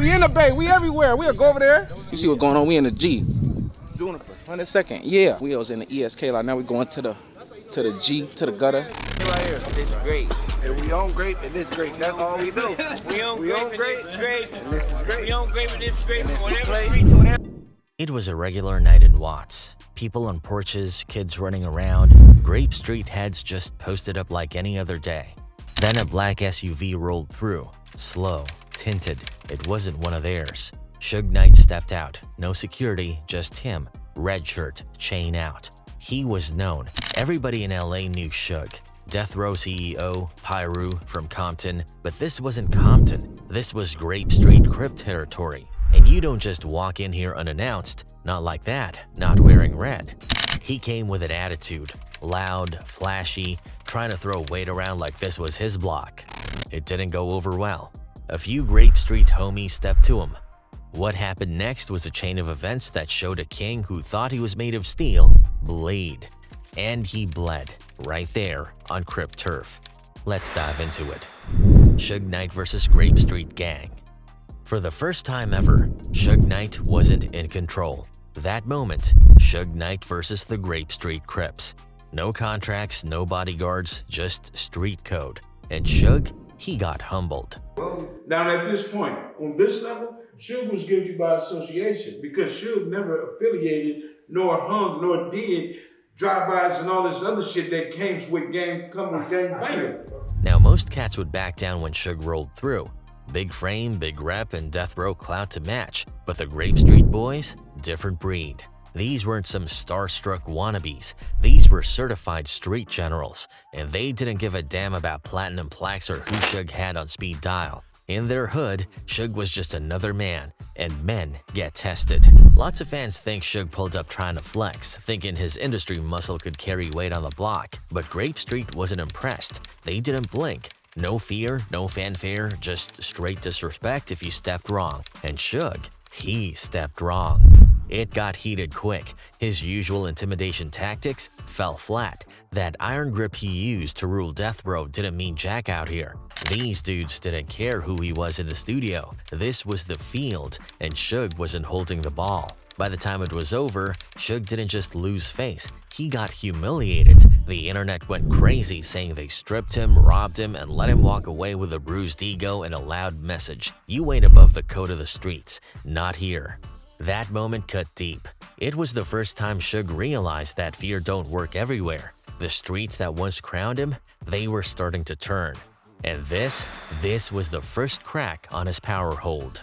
We in the Bay. We everywhere. We'll go over there. You see what's going on? We in the G. Juniper. 102nd. Yeah. We was in the ESK line. Now we going to the G, to the gutter. Right here. This Grape. And we own Grape and this Grape. That's all we do. We own Grape and this Grape. We own Grape and this Grape. Whatever streets, whatever. It was a regular night in Watts. People on porches, kids running around. Grape Street heads just posted up like any other day. Then a black SUV rolled through. Slow, tinted. It wasn't one of theirs. Suge Knight stepped out. No security, just him. Red shirt, chain out. He was known. Everybody in LA knew Suge. Death Row CEO, Pyru from Compton. But this wasn't Compton. This was Grape Street CRIP territory. And you don't just walk in here unannounced. Not like that, not wearing red. He came with an attitude. Loud, flashy, trying to throw weight around like this was his block. It didn't go over well. A few Grape Street homies stepped to him. What happened next was a chain of events that showed a king who thought he was made of steel bleed. And he bled, right there on CRIP turf. Let's dive into it. Suge Knight vs. Grape Street Gang. For the first time ever, Suge Knight wasn't in control. That moment, Suge Knight versus the Grape Street Crips. No contracts, no bodyguards, just street code. And Suge, he got humbled. Well, now at this point, on this level, Suge was guilty by association because Suge never affiliated, nor hung, nor did drive-bys and all this other shit that came with gang banging. Now, most cats would back down when Suge rolled through. Big frame, big rep, and death row clout to match. But the Grape Street boys, different breed. These weren't some starstruck wannabes. These were certified street generals, and they didn't give a damn about platinum plaques or who Suge had on speed dial. In their hood, Suge was just another man, and men get tested. Lots of fans think Suge pulled up trying to flex, thinking his industry muscle could carry weight on the block. But Grape Street wasn't impressed. They didn't blink. No fear, no fanfare, just straight disrespect if you stepped wrong. And Suge, he stepped wrong. It got heated quick. His usual intimidation tactics fell flat. That iron grip he used to rule death row didn't mean jack out here. These dudes didn't care who he was in the studio. This was the field, and Suge wasn't holding the ball. By the time it was over, Suge didn't just lose face, he got humiliated. The internet went crazy saying they stripped him, robbed him, and let him walk away with a bruised ego and a loud message. You ain't above the code of the streets. Not here. That moment cut deep. It was the first time Suge realized that fear don't work everywhere. The streets that once crowned him, they were starting to turn. And this was the first crack on his power hold.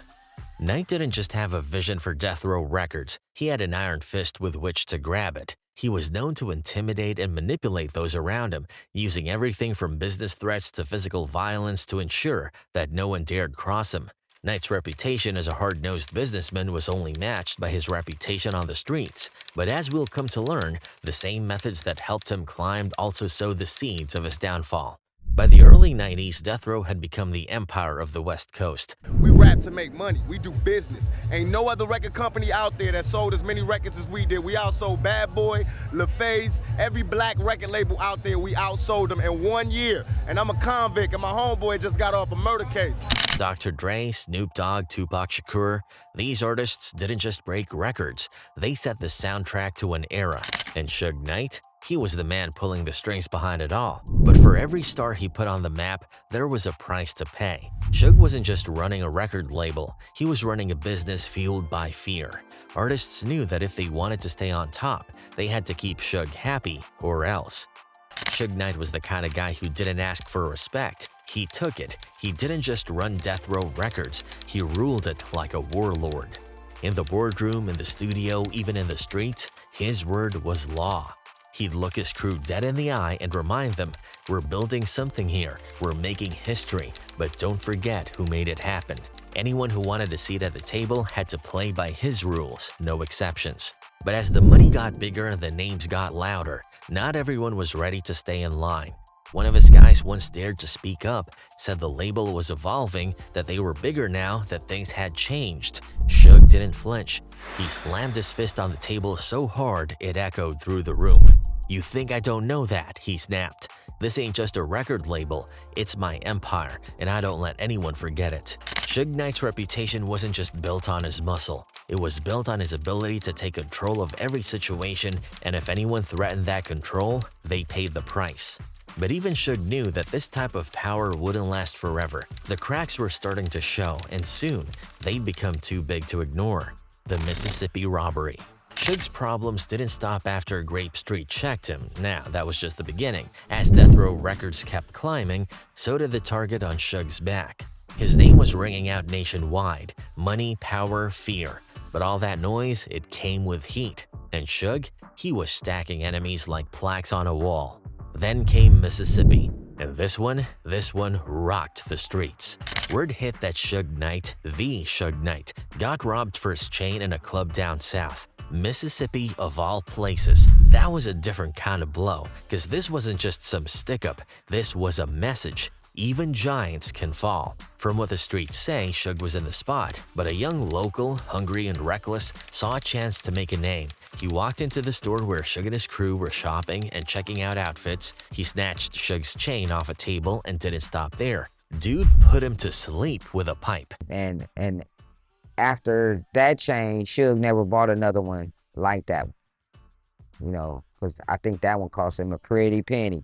Knight didn't just have a vision for death row records, he had an iron fist with which to grab it. He was known to intimidate and manipulate those around him, using everything from business threats to physical violence to ensure that no one dared cross him. Knight's reputation as a hard-nosed businessman was only matched by his reputation on the streets. But as we'll come to learn, the same methods that helped him climb also sowed the seeds of his downfall. By the early 90s, death row had become the empire of the West Coast. We rap to make money. We do business. Ain't no other record company out there that sold as many records as we did. We outsold Bad Boy, LaFace, every black record label out there, we outsold them in 1 year. And I'm a convict, and my homeboy just got off a murder case. Dr. Dre, Snoop Dogg, Tupac Shakur, these artists didn't just break records, they set the soundtrack to an era. And Suge Knight? He was the man pulling the strings behind it all. But for every star he put on the map, there was a price to pay. Suge wasn't just running a record label, he was running a business fueled by fear. Artists knew that if they wanted to stay on top, they had to keep Suge happy or else. Suge Knight was the kind of guy who didn't ask for respect. He took it. He didn't just run death row records, he ruled it like a warlord. In the boardroom, in the studio, even in the streets, his word was law. He'd look his crew dead in the eye and remind them, we're building something here, we're making history, but don't forget who made it happen. Anyone who wanted a seat at the table had to play by his rules, no exceptions. But as the money got bigger and the names got louder, not everyone was ready to stay in line. One of his guys once dared to speak up, said the label was evolving, that they were bigger now, that things had changed. Suge didn't flinch. He slammed his fist on the table so hard it echoed through the room. You think I don't know that? He snapped. This ain't just a record label, it's my empire, and I don't let anyone forget it. Suge Knight's reputation wasn't just built on his muscle, it was built on his ability to take control of every situation, and if anyone threatened that control, they paid the price. But even Suge knew that this type of power wouldn't last forever. The cracks were starting to show, and soon, they'd become too big to ignore. The Mississippi Robbery. Suge's problems didn't stop after Grape Street checked him. Now, that was just the beginning. As death row records kept climbing, so did the target on Suge's back. His name was ringing out nationwide. Money, power, fear. But all that noise, it came with heat. And Suge, he was stacking enemies like plaques on a wall. Then came Mississippi. And this one rocked the streets. Word hit that Suge Knight, the Suge Knight, got robbed for his chain in a club down south. Mississippi of all places. That was a different kind of blow, because this wasn't just some stick-up, this was a message. Even giants can fall. From what the streets say, Suge was in the spot, but a young local, hungry and reckless, saw a chance to make a name. He walked into the store where Suge and his crew were shopping and checking out outfits. He snatched Suge's chain off a table and didn't stop there. Dude put him to sleep with a pipe. And after that chain, Suge never bought another one like that. You know, because I think that one cost him a pretty penny.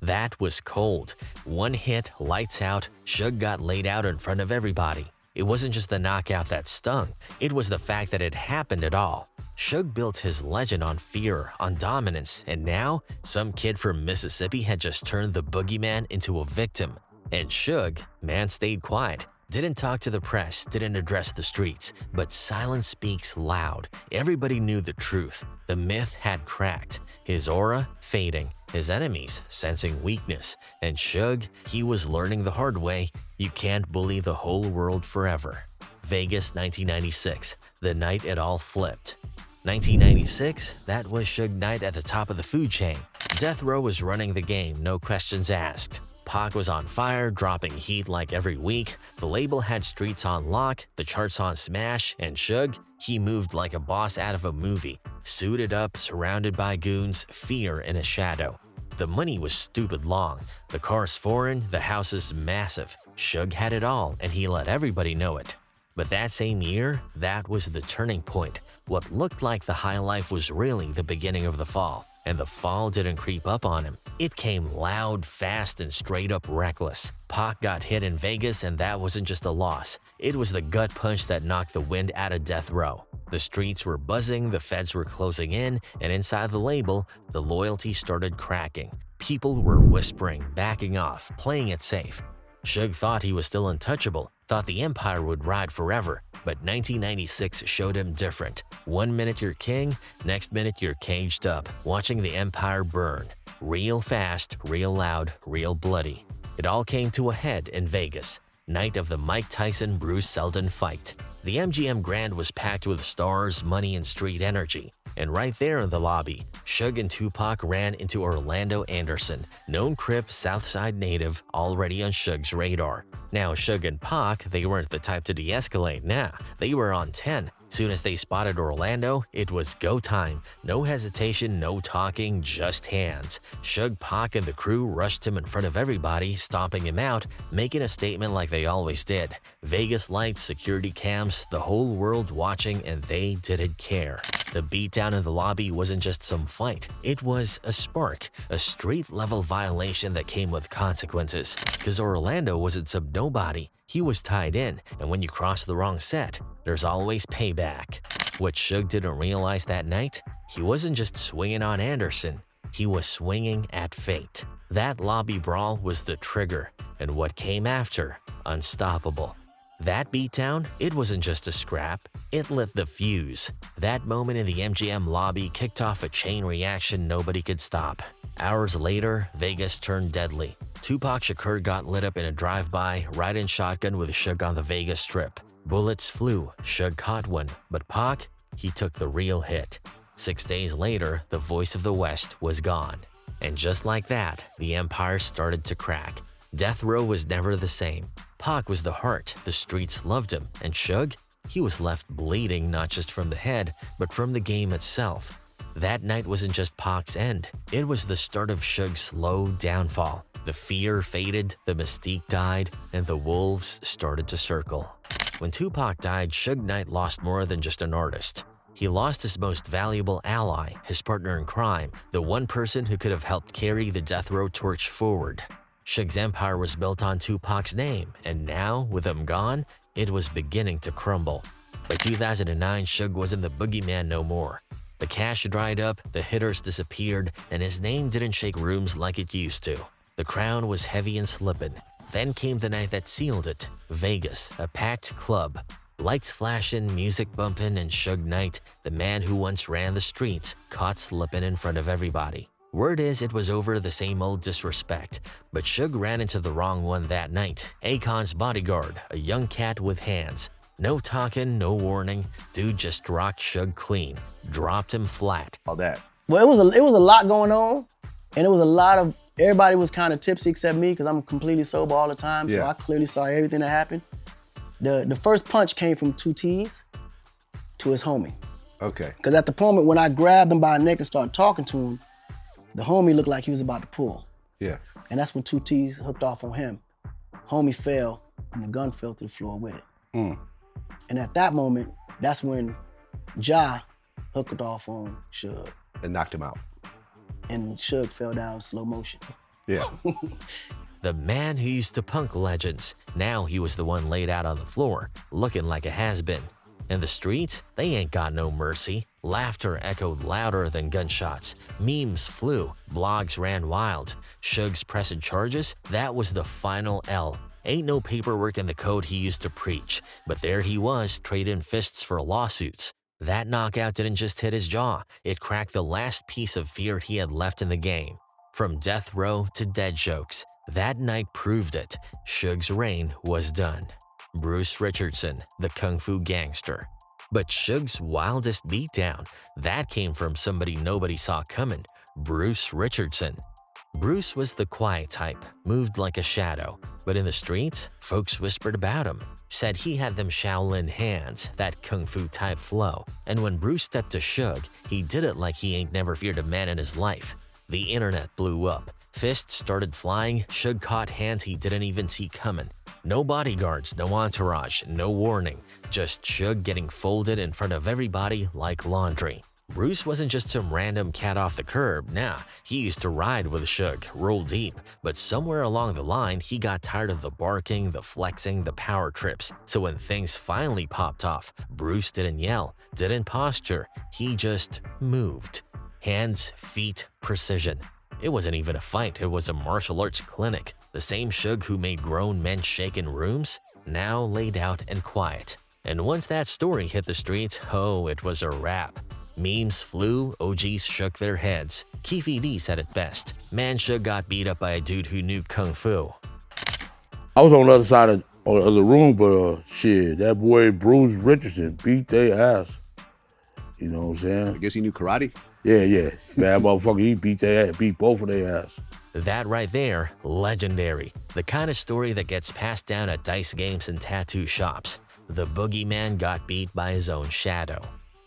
That was cold. One hit, lights out, Suge got laid out in front of everybody. It wasn't just the knockout that stung, it was the fact that it happened at all. Suge built his legend on fear, on dominance, and now, some kid from Mississippi had just turned the boogeyman into a victim. And Suge, man, stayed quiet. Didn't talk to the press, didn't address the streets, but silence speaks loud. Everybody knew the truth. The myth had cracked, his aura fading, his enemies sensing weakness, and Suge, he was learning the hard way, you can't bully the whole world forever. Vegas 1996, the night it all flipped. 1996, that was Suge Knight at the top of the food chain. Death Row was running the game, no questions asked. Pac was on fire, dropping heat like every week. The label had streets on lock, the charts on smash, and Suge, he moved like a boss out of a movie. Suited up, surrounded by goons, fear in a shadow. The money was stupid long. The car's foreign, the house is massive. Suge had it all, and he let everybody know it. But that same year, that was the turning point. What looked like the high life was really the beginning of the fall. And the fall didn't creep up on him. It came loud, fast, and straight up reckless. Pac got hit in Vegas, and that wasn't just a loss. It was the gut punch that knocked the wind out of Death Row. The streets were buzzing, the feds were closing in, and inside the label, the loyalty started cracking. People were whispering, backing off, playing it safe. Suge thought he was still untouchable, thought the empire would ride forever. But 1996 showed him different. 1 minute you're king, next minute you're caged up, watching the empire burn. Real fast, real loud, real bloody. It all came to a head in Vegas. Night of the Mike Tyson-Bruce Seldon fight. The MGM Grand was packed with stars, money, and street energy. And right there in the lobby, Suge and Tupac ran into Orlando Anderson, known CRIP Southside native, already on Suge's radar. Now, Suge and Pac, they weren't the type to de-escalate, nah, they were on 10. Soon as they spotted Orlando, it was go time. No hesitation, no talking, just hands. Suge, Pac, and the crew rushed him in front of everybody, stomping him out, making a statement like they always did. Vegas lights, security cams, the whole world watching, and they didn't care. The beatdown in the lobby wasn't just some fight. It was a spark, a street-level violation that came with consequences. Because Orlando wasn't some nobody. He was tied in, and when you cross the wrong set, there's always payback. What Suge didn't realize that night, he wasn't just swinging on Anderson, he was swinging at fate. That lobby brawl was the trigger, and what came after, unstoppable. That beatdown, it wasn't just a scrap, it lit the fuse. That moment in the MGM lobby kicked off a chain reaction nobody could stop. Hours later, Vegas turned deadly. Tupac Shakur got lit up in a drive-by, ride-in shotgun with Suge on the Vegas Strip. Bullets flew, Suge caught one, but Pac, he took the real hit. 6 days later, the voice of the West was gone. And just like that, the empire started to crack. Death Row was never the same. Pac was the heart, the streets loved him, and Suge, he was left bleeding not just from the head, but from the game itself. That night wasn't just Pac's end, it was the start of Suge's slow downfall. The fear faded, the mystique died, and the wolves started to circle. When Tupac died, Suge Knight lost more than just an artist. He lost his most valuable ally, his partner in crime, the one person who could have helped carry the death row torch forward. Suge's empire was built on Tupac's name, and now, with him gone, it was beginning to crumble. By 2009, Suge wasn't the boogeyman no more. The cash dried up, the hitters disappeared, and his name didn't shake rooms like it used to. The crown was heavy and slipping. Then came the night that sealed it, Vegas, a packed club. Lights flashing, music bumping, and Suge Knight, the man who once ran the streets, caught slipping in front of everybody. Word is it was over the same old disrespect, but Suge ran into the wrong one that night. Akon's bodyguard, a young cat with hands. No talking, no warning, dude just rocked Suge clean, dropped him flat. All that. Well, it was a lot going on, and it was a lot of, everybody was kind of tipsy except me because I'm completely sober all the time, so I clearly saw everything that happened. The first punch came from 2 T's to his homie. Okay. Because at the moment when I grabbed him by the neck and started talking to him, the homie looked like he was about to pull. Yeah. And that's when 2 T's hooked off on him. Homie fell, and the gun fell to the floor with it. And at that moment, that's when Ja hooked off on Suge. And knocked him out. And Suge fell down in slow motion. Yeah. The man who used to punk legends, now he was the one laid out on the floor, looking like a has-been. In the streets, they ain't got no mercy. Laughter echoed louder than gunshots. Memes flew. Blogs ran wild. Suge's pressing charges, that was the final L. Ain't no paperwork in the code he used to preach, but there he was, trading fists for lawsuits. That knockout didn't just hit his jaw, it cracked the last piece of fear he had left in the game. From death row to dead jokes, that night proved it. Suge's reign was done. Bruce Richardson, the Kung Fu gangster. But Suge's wildest beatdown, that came from somebody nobody saw coming, Bruce Richardson. Bruce was the quiet type, moved like a shadow, but in the streets, folks whispered about him, said he had them Shaolin hands, that Kung Fu type flow, and when Bruce stepped to Suge, he did it like he ain't never feared a man in his life. The internet blew up. Fists started flying, Suge caught hands he didn't even see coming. No bodyguards, no entourage, no warning, just Suge getting folded in front of everybody like laundry. Bruce wasn't just some random cat off the curb, nah, he used to ride with Suge, roll deep, but somewhere along the line he got tired of the barking, the flexing, the power trips, so when things finally popped off, Bruce didn't yell, didn't posture, he just moved. Hands, feet, precision. It wasn't even a fight, it was a martial arts clinic. The same Suge who made grown men shake in rooms, now laid out and quiet. And once that story hit the streets, oh, it was a wrap. Memes flew, OGs shook their heads. Keefe D said it best. Man, Suge got beat up by a dude who knew Kung Fu. I was on the other side of the room, but shit, that boy Bruce Richardson beat their ass. You know what I'm saying? I guess he knew karate? Yeah. Bad motherfucker, he beat their ass, beat both of their ass. That right there, legendary. The kind of story that gets passed down at dice games and tattoo shops. The boogeyman got beat by his own shadow.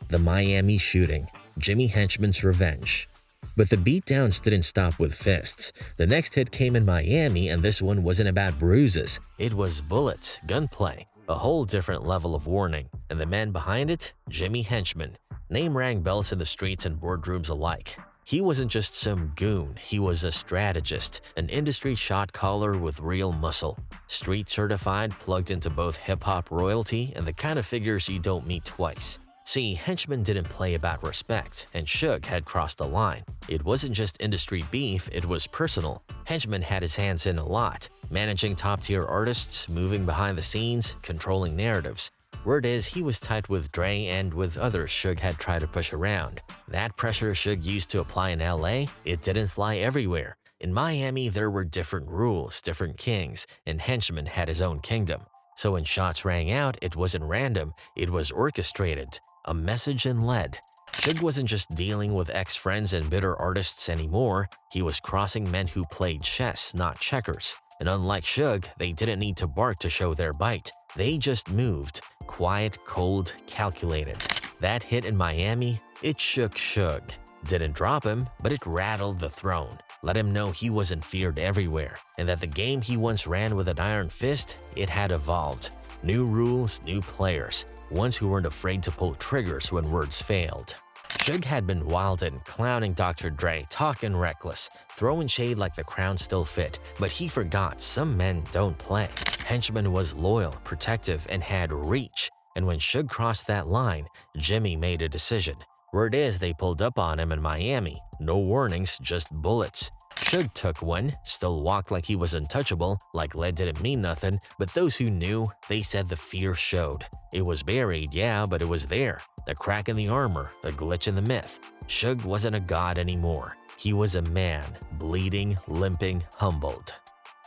The Miami shooting, Jimmy Henchman's revenge. But the beatdowns didn't stop with fists. The next hit came in Miami, and this one wasn't about bruises. It was bullets, gunplay, a whole different level of warning. And the man behind it, Jimmy Henchman. Name rang bells in the streets and boardrooms alike. He wasn't just some goon, he was a strategist, an industry shot caller with real muscle. Street certified, plugged into both hip-hop royalty and the kind of figures you don't meet twice. See, Henchman didn't play about respect, and Suge had crossed the line. It wasn't just industry beef, it was personal. Henchman had his hands in a lot, managing top-tier artists, moving behind the scenes, controlling narratives. Word is he was tight with Dre and with others Suge had tried to push around. That pressure Suge used to apply in LA, it didn't fly everywhere. In Miami, there were different rules, different kings, and Henchman had his own kingdom. So when shots rang out, it wasn't random, it was orchestrated. A message in lead. Suge wasn't just dealing with ex-friends and bitter artists anymore, he was crossing men who played chess, not checkers. And unlike Suge, they didn't need to bark to show their bite. They just moved. Quiet, cold, calculated. That hit in Miami, it shook Suge. Didn't drop him, but it rattled the throne. let him know he wasn't feared everywhere, and that the game he once ran with an iron fist, it had evolved. New rules, new players, ones who weren't afraid to pull triggers when words failed. Suge had been wildin', clowning Dr. Dre, talking reckless, throwing shade like the crown still fit, but he forgot some men don't play. Henchman was loyal, protective, and had reach, and when Suge crossed that line, Jimmy made a decision. Word is they pulled up on him in Miami. No warnings, just bullets. Suge took one, still walked like he was untouchable, like lead didn't mean nothing, but those who knew, they said the fear showed. It was buried, yeah, but it was there. A crack in the armor, a glitch in the myth. Suge wasn't a god anymore. He was a man, bleeding, limping, humbled.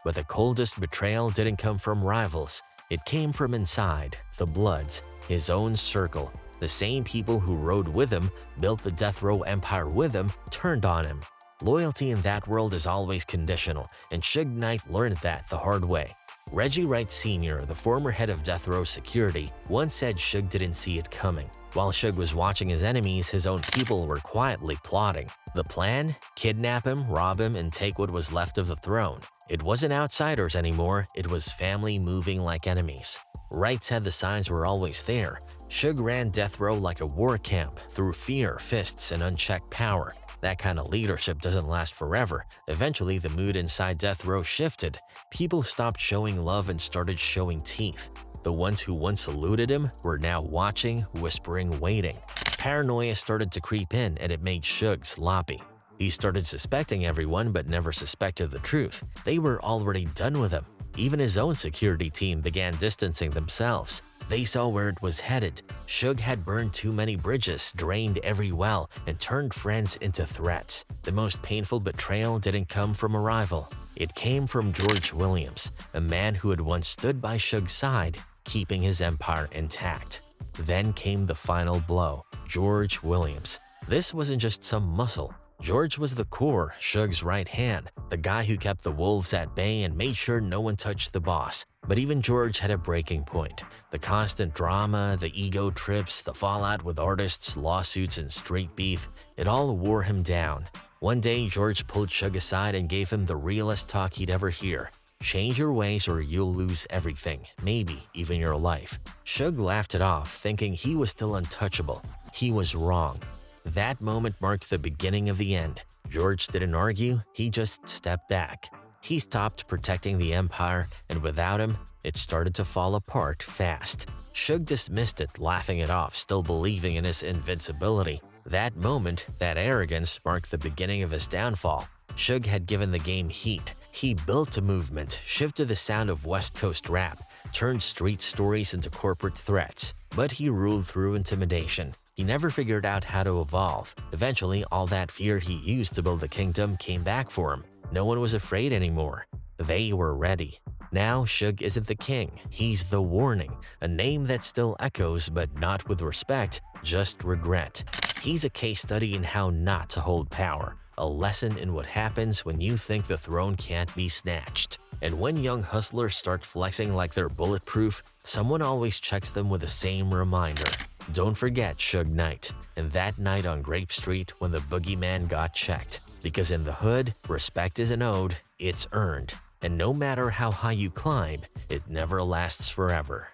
But the coldest betrayal didn't come from rivals. It came from inside, the Bloods, his own circle. The same people who rode with him, built the death row empire with him, turned on him. Loyalty in that world is always conditional, and Suge Knight learned that the hard way. Reggie Wright Sr., the former head of death row security, once said Suge didn't see it coming. While Suge was watching his enemies, his own people were quietly plotting. The plan? Kidnap him, rob him, and take what was left of the throne. It wasn't outsiders anymore, it was family moving like enemies. Wright said the signs were always there. Suge ran death row like a war camp, through fear, fists, and unchecked power. That kind of leadership doesn't last forever. Eventually, the mood inside death row shifted. People stopped showing love and started showing teeth. The ones who once saluted him were now watching, whispering, waiting. Paranoia started to creep in, and it made Suge sloppy. He started suspecting everyone but never suspected the truth. They were already done with him. Even his own security team began distancing themselves. They saw where it was headed. Suge had burned too many bridges, drained every well, and turned friends into threats. The most painful betrayal didn't come from a rival. It came from George Williams, a man who had once stood by Suge's side, keeping his empire intact. Then came the final blow, George Williams. This wasn't just some muscle. George was the core, Suge's right hand, the guy who kept the wolves at bay and made sure no one touched the boss. But even George had a breaking point. The constant drama, the ego trips, the fallout with artists, lawsuits, and street beef, it all wore him down. One day, George pulled Suge aside and gave him the realest talk he'd ever hear. Change your ways or you'll lose everything, maybe even your life. Suge laughed it off, thinking he was still untouchable. He was wrong. That moment marked the beginning of the end. George didn't argue, he just stepped back. He stopped protecting the empire, and without him, it started to fall apart fast. Suge dismissed it, laughing it off, still believing in his invincibility. That moment, that arrogance, marked the beginning of his downfall. Suge had given the game heat. He built a movement, shifted the sound of West Coast rap, turned street stories into corporate threats. But he ruled through intimidation. He never figured out how to evolve. Eventually, all that fear he used to build the kingdom came back for him. No one was afraid anymore. They were ready. Now, Suge isn't the king. He's the warning, a name that still echoes, but not with respect, just regret. He's a case study in how not to hold power, a lesson in what happens when you think the throne can't be snatched. And when young hustlers start flexing like they're bulletproof, someone always checks them with the same reminder. Don't forget Suge Knight, and that night on Grape Street when the boogeyman got checked. Because in the hood, respect isn't owed, it's earned. And no matter how high you climb, it never lasts forever.